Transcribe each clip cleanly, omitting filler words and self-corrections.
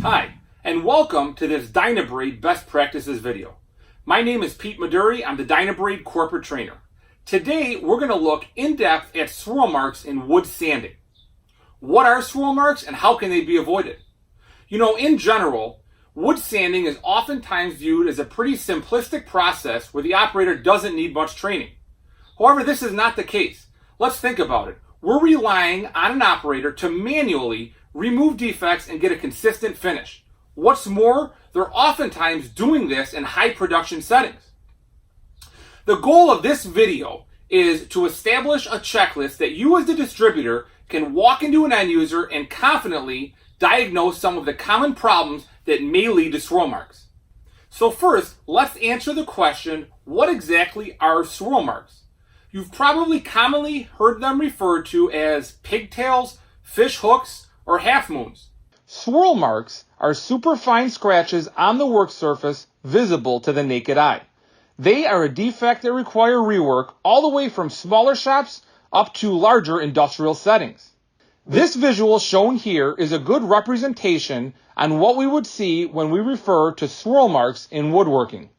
Hi, and welcome to this Dynabrade Best Practices video. My name is Pete Maduri. I'm the Dynabrade Corporate Trainer. Today, we're going to look in depth at swirl marks in wood sanding. What are swirl marks and how can they be avoided? You know, in general, wood sanding is oftentimes viewed as a pretty simplistic process where the operator doesn't need much training. However, this is not the case. Let's think about it. We're relying on an operator to manually remove defects and get a consistent finish. What's more, they're oftentimes doing this in high production settings. The goal of this video is to establish a checklist that you as the distributor can walk into an end user and confidently diagnose some of the common problems that may lead to swirl marks. So first, let's answer the question, what exactly are swirl marks? You've probably commonly heard them referred to as pigtails, fish hooks, or half moons. Swirl marks are superfine scratches on the work surface visible to the naked eye. They are a defect that require rework all the way from smaller shops up to larger industrial settings. This visual shown here is a good representation on what we would see when we refer to swirl marks in woodworking.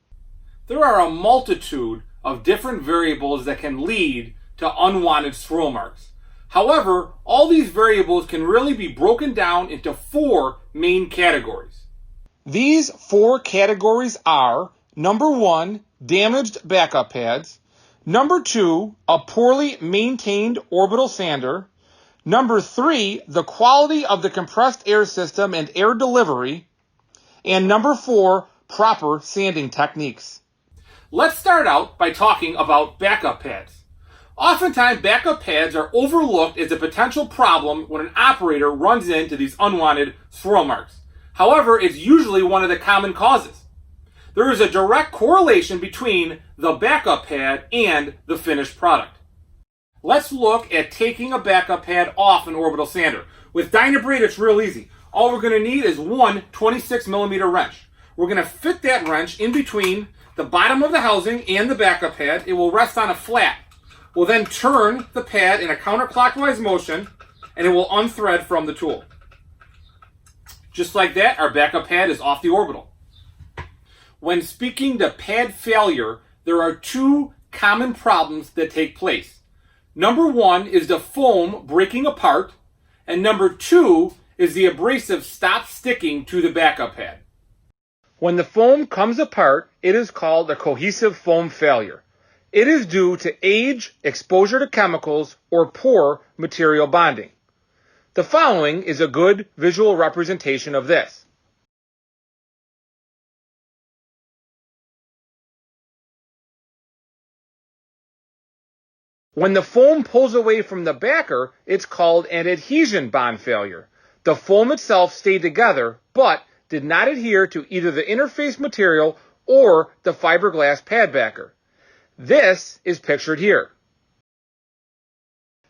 There are a multitude of different variables that can lead to unwanted swirl marks. However, all these variables can really be broken down into four main categories. These four categories are: number one, damaged backup pads; number two, a poorly maintained orbital sander; number three, the quality of the compressed air system and air delivery; and number four, proper sanding techniques. Let's start out by talking about backup pads. Oftentimes, backup pads are overlooked as a potential problem when an operator runs into these unwanted swirl marks. However, it's usually one of the common causes. There is a direct correlation between the backup pad and the finished product. Let's look at taking a backup pad off an orbital sander. With Dynabrade, it's real easy. All we're going to need is one 26mm wrench. We're going to fit that wrench in between the bottom of the housing and the backup pad. It will rest on a flat. We'll then turn the pad in a counterclockwise motion, and it will unthread from the tool. Just like that, our backup pad is off the orbital. When speaking to pad failure, there are two common problems that take place. Number one is the foam breaking apart, and number two is the abrasive stops sticking to the backup pad. When the foam comes apart, it is called a cohesive foam failure. It is due to age, exposure to chemicals, or poor material bonding. The following is a good visual representation of this. When the foam pulls away from the backer, it's called an adhesion bond failure. The foam itself stayed together, but did not adhere to either the interface material or the fiberglass pad backer. This is pictured here.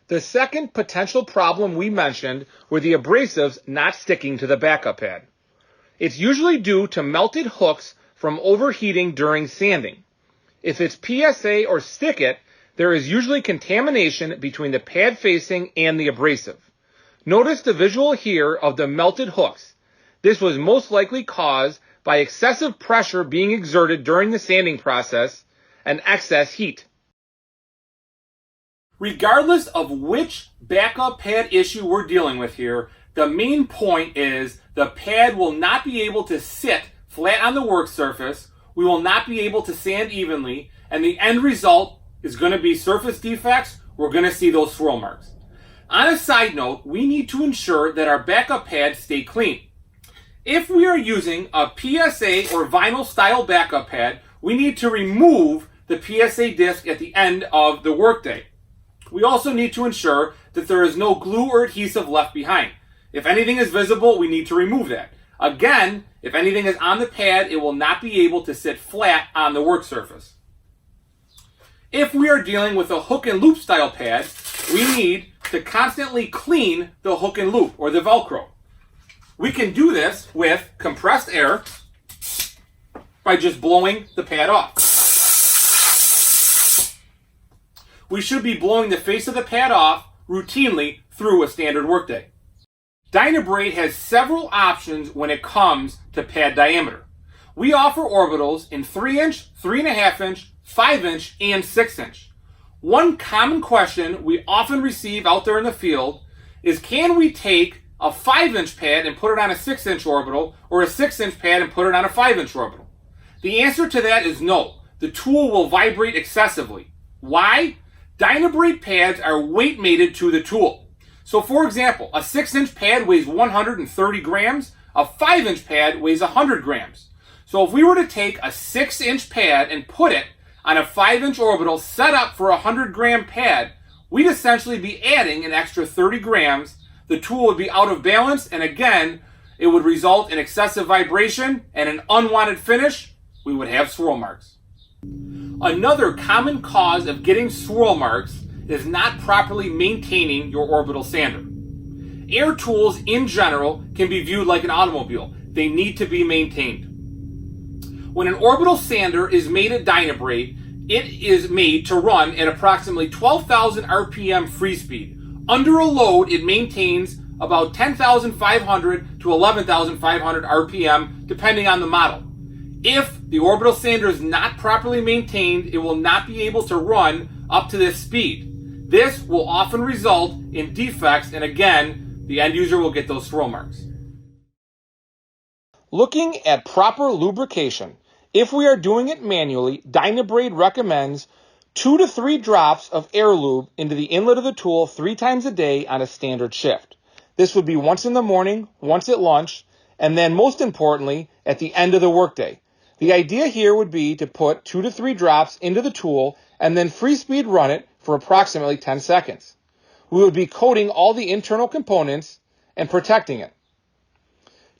The second potential problem we mentioned were the abrasives not sticking to the backup pad. It's usually due to melted hooks from overheating during sanding. If it's PSA or stick-it, there is usually contamination between the pad facing and the abrasive. Notice the visual here of the melted hooks. This was most likely caused by excessive pressure being exerted during the sanding process and excess heat. Regardless of which backup pad issue we're dealing with here, the main point is the pad will not be able to sit flat on the work surface, we will not be able to sand evenly, and the end result is going to be surface defects. We're going to see those swirl marks. On a side note, we need to ensure that our backup pads stay clean. If we are using a PSA or vinyl style backup pad, we need to remove the PSA disc at the end of the workday. We also need to ensure that there is no glue or adhesive left behind. If anything is visible, we need to remove that. Again, if anything is on the pad, it will not be able to sit flat on the work surface. If we are dealing with a hook and loop style pad, we need to constantly clean the hook and loop or the Velcro. We can do this with compressed air by just blowing the pad off. We should be blowing the face of the pad off routinely through a standard workday. Dynabrade has several options when it comes to pad diameter. We offer orbitals in 3-inch, 3.5-inch, 5-inch, and 6-inch. One common question we often receive out there in the field is, can we take a 5-inch pad and put it on a 6-inch orbital, or a 6-inch pad and put it on a 5-inch orbital? The answer to that is no. The tool will vibrate excessively. Why? Dynabrade pads are weight mated to the tool. So for example, a 6-inch pad weighs 130 grams, a 5-inch pad weighs 100 grams. So if we were to take a 6-inch pad and put it on a 5-inch orbital set up for a 100-gram pad, we'd essentially be adding an extra 30 grams. The tool would be out of balance, and again, it would result in excessive vibration and an unwanted finish. We would have swirl marks. Another common cause of getting swirl marks is not properly maintaining your orbital sander. Air tools in general can be viewed like an automobile. They need to be maintained. When an orbital sander is made at Dynabrade, it is made to run at approximately 12,000 RPM free speed. Under a load, it maintains about 10,500 to 11,500 RPM, depending on the model. If the orbital sander is not properly maintained, it will not be able to run up to this speed. This will often result in defects, and again, the end user will get those swirl marks. Looking at proper lubrication, if we are doing it manually, Dynabrade recommends 2 to 3 drops of air lube into the inlet of the tool 3 times a day on a standard shift. This would be once in the morning, once at lunch, and then most importantly, at the end of the workday. The idea here would be to put 2 to 3 drops into the tool and then free speed run it for approximately 10 seconds. We would be coating all the internal components and protecting it.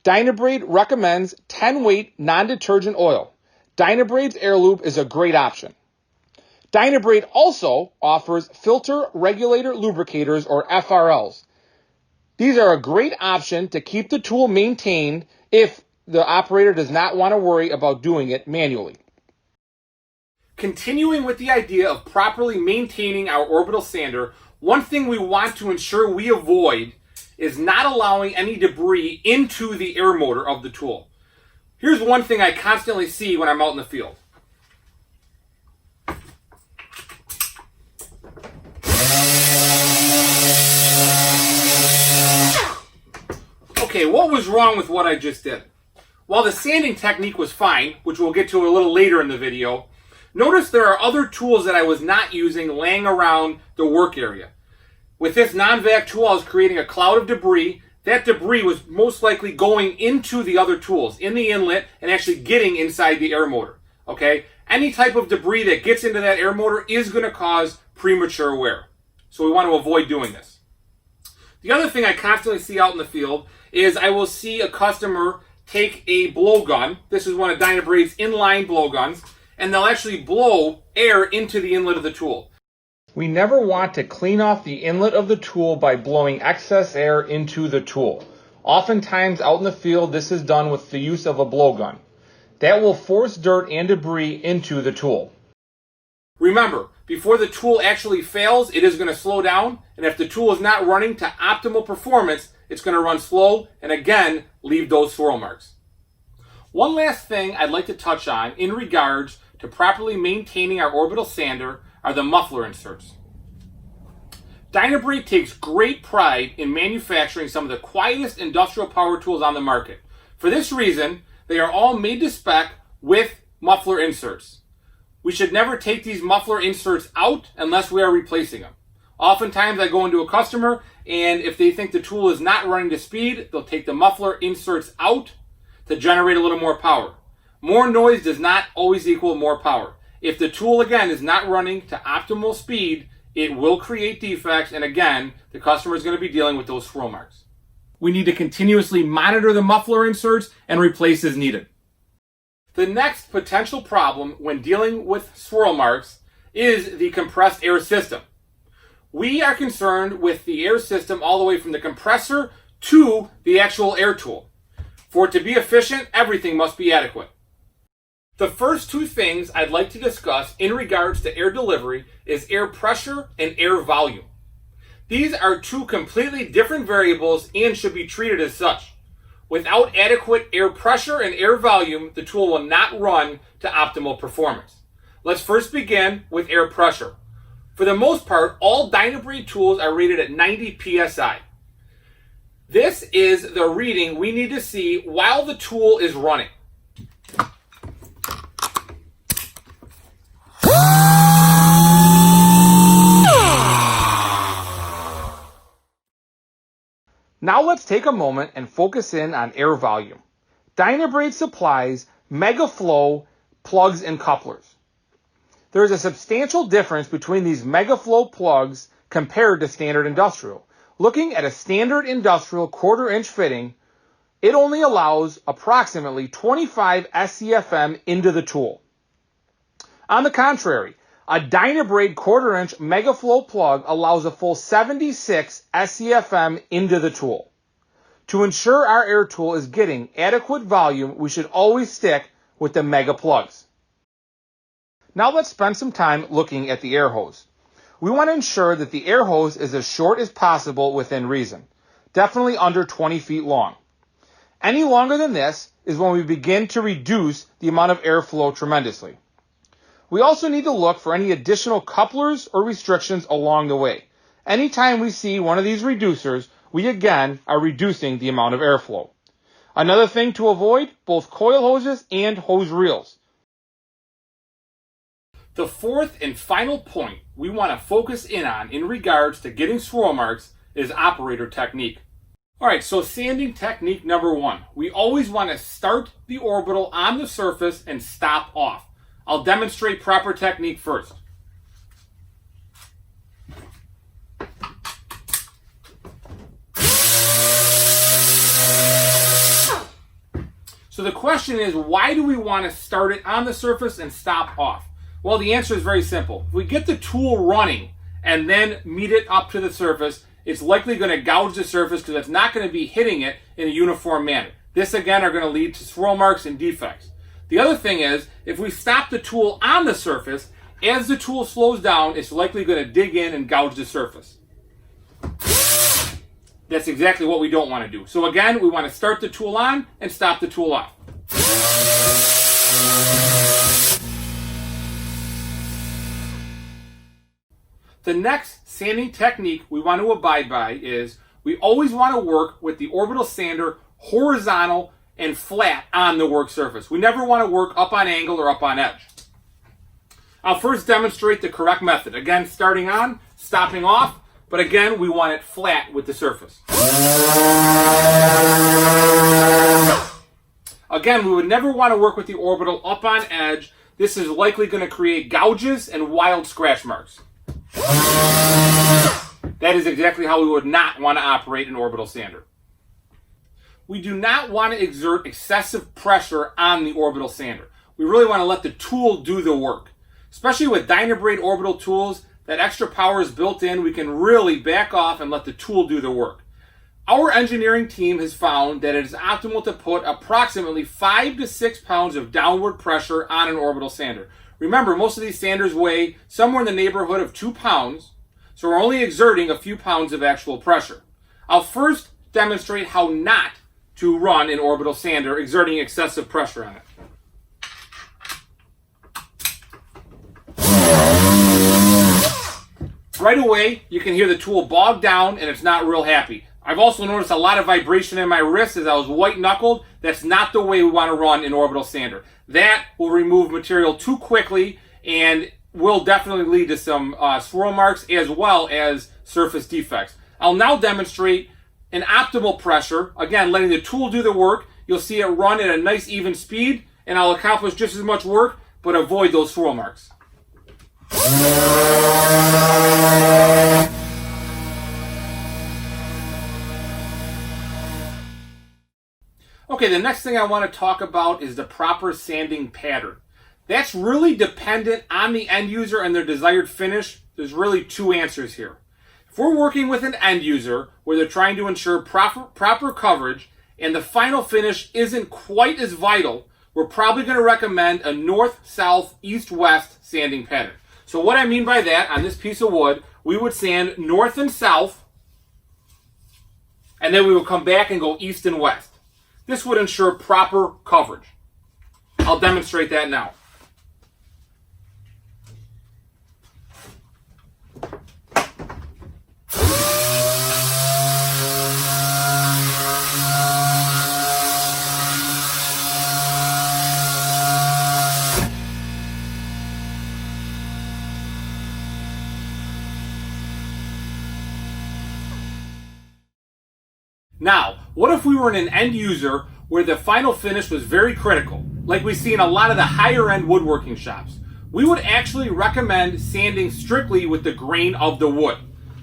Dynabrade recommends 10-weight non-detergent oil. Dynabrade's air lube is a great option. Dynabrade also offers filter regulator lubricators, or FRLs. These are a great option to keep the tool maintained if the operator does not want to worry about doing it manually. Continuing with the idea of properly maintaining our orbital sander, one thing we want to ensure we avoid is not allowing any debris into the air motor of the tool. Here's one thing I constantly see when I'm out in the field. Okay, what was wrong with what I just did? While the sanding technique was fine, which we'll get to a little later in the video, notice there are other tools that I was not using laying around the work area. With this non-vac tool, I was creating a cloud of debris. That debris was most likely going into the other tools, in the inlet, and actually getting inside the air motor. Okay? Any type of debris that gets into that air motor is going to cause premature wear. So we want to avoid doing this. The other thing I constantly see out in the field is I will see a customer take a blowgun. This is one of Dynabrade's inline blowguns, and they'll actually blow air into the inlet of the tool. We never want to clean off the inlet of the tool by blowing excess air into the tool. Oftentimes out in the field, this is done with the use of a blowgun. That will force dirt and debris into the tool. Remember, before the tool actually fails, it is going to slow down, and if the tool is not running to optimal performance, it's going to run slow and again leave those swirl marks. One last thing I'd like to touch on in regards to properly maintaining our orbital sander are the muffler inserts. Dynabrade takes great pride in manufacturing some of the quietest industrial power tools on the market. For this reason, they are all made to spec with muffler inserts. We should never take these muffler inserts out unless we are replacing them. Oftentimes I go into a customer, and if they think the tool is not running to speed, they'll take the muffler inserts out to generate a little more power. More noise does not always equal more power. If the tool, again, is not running to optimal speed, it will create defects, and again, the customer is going to be dealing with those swirl marks. We need to continuously monitor the muffler inserts and replace as needed. The next potential problem when dealing with swirl marks is the compressed air system. We are concerned with the air system all the way from the compressor to the actual air tool. For it to be efficient, everything must be adequate. The first two things I'd like to discuss in regards to air delivery is air pressure and air volume. These are two completely different variables and should be treated as such. Without adequate air pressure and air volume, the tool will not run to optimal performance. Let's first begin with air pressure. For the most part, all Dynabrade tools are rated at 90 psi. This is the reading we need to see while the tool is running. Now let's take a moment and focus in on air volume. Dynabrade supplies MegaFlow plugs and couplers. There is a substantial difference between these MegaFlow plugs compared to standard industrial. Looking at a standard industrial 1/4 inch fitting, it only allows approximately 25 SCFM into the tool. On the contrary, a Dynabrade 1/4 inch MegaFlow plug allows a full 76 SCFM into the tool. To ensure our air tool is getting adequate volume, we should always stick with the Mega plugs. Now let's spend some time looking at the air hose. We want to ensure that the air hose is as short as possible within reason, definitely under 20 feet long. Any longer than this is when we begin to reduce the amount of airflow tremendously. We also need to look for any additional couplers or restrictions along the way. Anytime we see one of these reducers, we again are reducing the amount of airflow. Another thing to avoid, both coil hoses and hose reels. The fourth and final point we want to focus in on in regards to getting swirl marks is operator technique. Alright, so sanding technique number 1. We always want to start the orbital on the surface and stop off. I'll demonstrate proper technique first. So the question is, why do we want to start it on the surface and stop off? Well, the answer is very simple. If we get the tool running and then meet it up to the surface, it's likely going to gouge the surface because it's not going to be hitting it in a uniform manner. This, again, are going to lead to swirl marks and defects. The other thing is, if we stop the tool on the surface, as the tool slows down, it's likely going to dig in and gouge the surface. That's exactly what we don't want to do. So again, we want to start the tool on and stop the tool off. The next sanding technique we want to abide by is we always want to work with the orbital sander horizontal and flat on the work surface. We never want to work up on angle or up on edge. I'll first demonstrate the correct method. Again, starting on, stopping off, but again, we want it flat with the surface. Again, we would never want to work with the orbital up on edge. This is likely going to create gouges and wild scratch marks. That is exactly how we would not want to operate an orbital sander. We do not want to exert excessive pressure on the orbital sander. We really want to let the tool do the work. Especially with Dynabrade orbital tools, that extra power is built in. We can really back off and let the tool do the work. Our engineering team has found that it is optimal to put approximately 5 to 6 pounds of downward pressure on an orbital sander. Remember, most of these sanders weigh somewhere in the neighborhood of 2 pounds, so we're only exerting a few pounds of actual pressure. I'll first demonstrate how not to run an orbital sander exerting excessive pressure on it. Right away, you can hear the tool bog down and it's not real happy. I've also noticed a lot of vibration in my wrist as I was white-knuckled. That's not the way we want to run an orbital sander. That will remove material too quickly and will definitely lead to some swirl marks as well as surface defects. I'll now demonstrate an optimal pressure, again, letting the tool do the work. You'll see it run at a nice even speed, and I'll accomplish just as much work, but avoid those swirl marks. Okay, the next thing I want to talk about is the proper sanding pattern. That's really dependent on the end user and their desired finish. There's really two answers here. If we're working with an end user where they're trying to ensure proper coverage and the final finish isn't quite as vital, we're probably going to recommend a north, south, east, west sanding pattern. So what I mean by that, on this piece of wood, we would sand north and south and then we will come back and go east and west. This would ensure proper coverage. I'll demonstrate that now. Now, what if we were in an end user where the final finish was very critical, like we see in a lot of the higher end woodworking shops? We would actually recommend sanding strictly with the grain of the wood.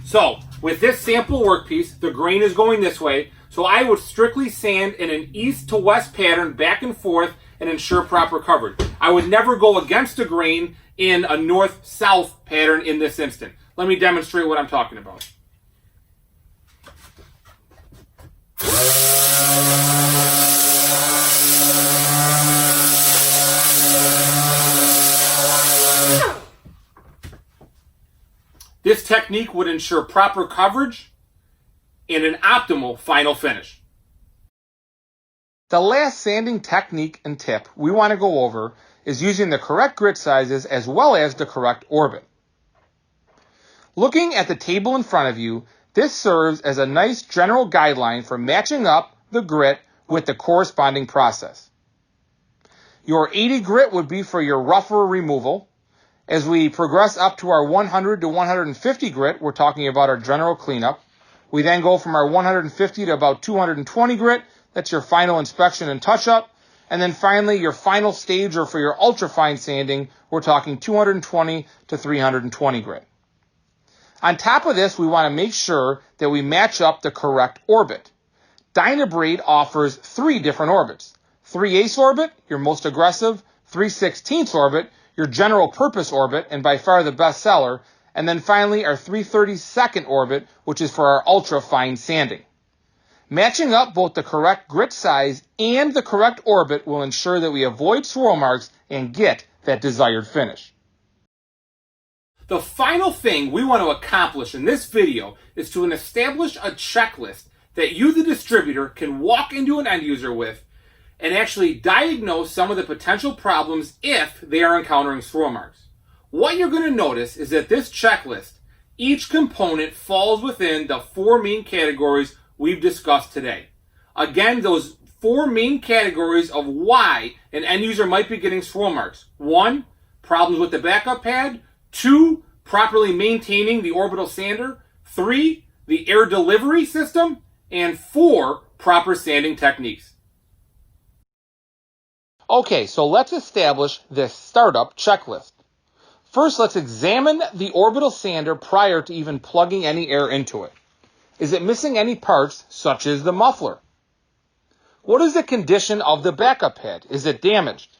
So, with this sample workpiece, the grain is going this way, so I would strictly sand in an east to west pattern back and forth and ensure proper coverage. I would never go against the grain in a north-south pattern in this instant. Let me demonstrate what I'm talking about. This technique would ensure proper coverage and an optimal final finish. The last sanding technique and tip we want to go over is using the correct grit sizes as well as the correct orbit. Looking at the table in front of you, this serves as a nice general guideline for matching up the grit with the corresponding process. Your 80 grit would be for your rougher removal. As we progress up to our 100 to 150 grit, we're talking about our general cleanup. We then go from our 150 to about 220 grit. That's your final inspection and touch-up. And then finally, your final stage, or for your ultra-fine sanding, we're talking 220 to 320 grit. On top of this, we want to make sure that we match up the correct orbit. Dynabrade offers 3 different orbits. 3/8 orbit, your most aggressive, 3/16 orbit, your general purpose orbit, and by far the best seller, and then finally our 3/32 orbit, which is for our ultra fine sanding. Matching up both the correct grit size and the correct orbit will ensure that we avoid swirl marks and get that desired finish. The final thing we want to accomplish in this video is to establish a checklist that you, the distributor, can walk into an end user with and actually diagnose some of the potential problems if they are encountering swirl marks. What you're going to notice is that this checklist, each component falls within the 4 main categories we've discussed today. Again, those 4 main categories of why an end user might be getting swirl marks. 1, problems with the backup pad. 2, properly maintaining the orbital sander. 3, the air delivery system. And 4, proper sanding techniques. Okay, so let's establish this startup checklist. First, let's examine the orbital sander prior to even plugging any air into it. Is it missing any parts, such as the muffler? What is the condition of the backup pad? Is it damaged?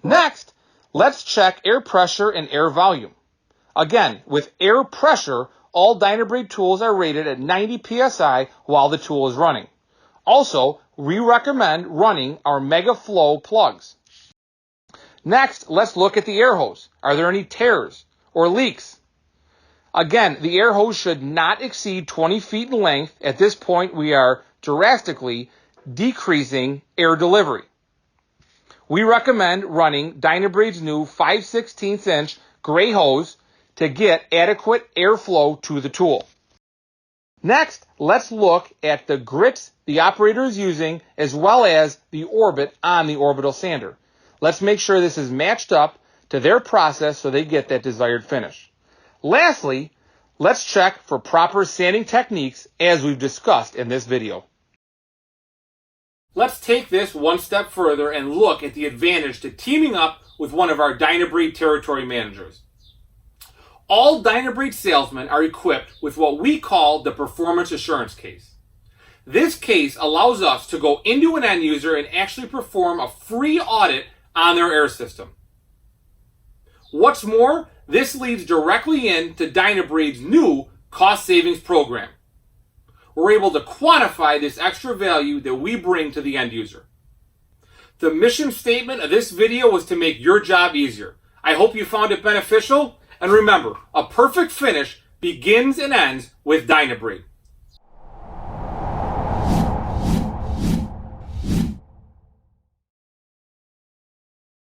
Next, let's check air pressure and air volume. Again, with air pressure, all Dynabrade tools are rated at 90 psi while the tool is running. Also, we recommend running our Mega Flow plugs. Next, let's look at the air hose. Are there any tears or leaks? Again, the air hose should not exceed 20 feet in length. At this point, we are drastically decreasing air delivery. We recommend running Dynabrade's new 5/16 inch gray hose to get adequate airflow to the tool. Next, let's look at the grits the operator is using as well as the orbit on the orbital sander. Let's make sure this is matched up to their process so they get that desired finish. Lastly, let's check for proper sanding techniques as we've discussed in this video. Let's take this one step further and look at the advantage to teaming up with one of our Dynabrade territory managers. All Dynabrade salesmen are equipped with what we call the Performance Assurance Case. This case allows us to go into an end user and actually perform a free audit on their air system. What's more, this leads directly into Dynabrade's new cost savings program. We're able to quantify this extra value that we bring to the end user. The mission statement of this video was to make your job easier. I hope you found it beneficial. And remember, a perfect finish begins and ends with Dynabrade.